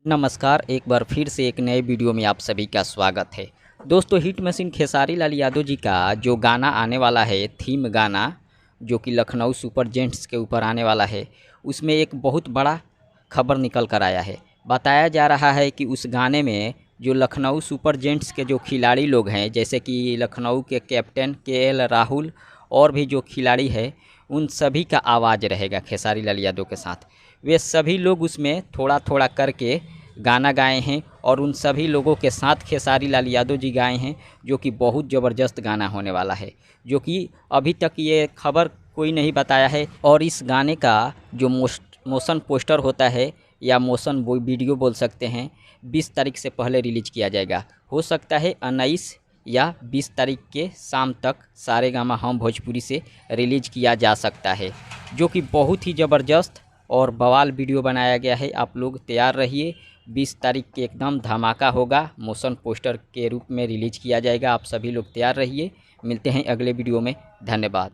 नमस्कार, एक बार फिर से एक नए वीडियो में आप सभी का स्वागत है। दोस्तों, हिट मशीन खेसारी लाल यादव जी का जो गाना आने वाला है, थीम गाना जो कि लखनऊ सुपर जेंट्स के ऊपर आने वाला है, उसमें एक बहुत बड़ा खबर निकल कर आया है। बताया जा रहा है कि उस गाने में जो लखनऊ सुपर जेंट्स के जो खिलाड़ी लोग हैं, जैसे कि लखनऊ के कैप्टन केएल राहुल और भी जो खिलाड़ी है, उन सभी का आवाज़ रहेगा खेसारी लाल यादव के साथ। वे सभी लोग उसमें थोड़ा थोड़ा करके गाना गाए हैं और उन सभी लोगों के साथ खेसारी लाल यादव जी गाए हैं, जो कि बहुत ज़बरदस्त गाना होने वाला है, जो कि अभी तक ये खबर कोई नहीं बताया है। और इस गाने का जो मोशन पोस्टर होता है या मोशन वीडियो बोल सकते हैं, 20 तारीख से पहले रिलीज किया जाएगा। हो सकता है 19 या 20 तारीख के शाम तक सारेगामा हम भोजपुरी से रिलीज किया जा सकता है, जो कि बहुत ही ज़बरदस्त और बवाल वीडियो बनाया गया है। आप लोग तैयार रहिए, 20 तारीख के एकदम धमाका होगा, मोशन पोस्टर के रूप में रिलीज किया जाएगा। आप सभी लोग तैयार रहिए। मिलते हैं अगले वीडियो में। धन्यवाद।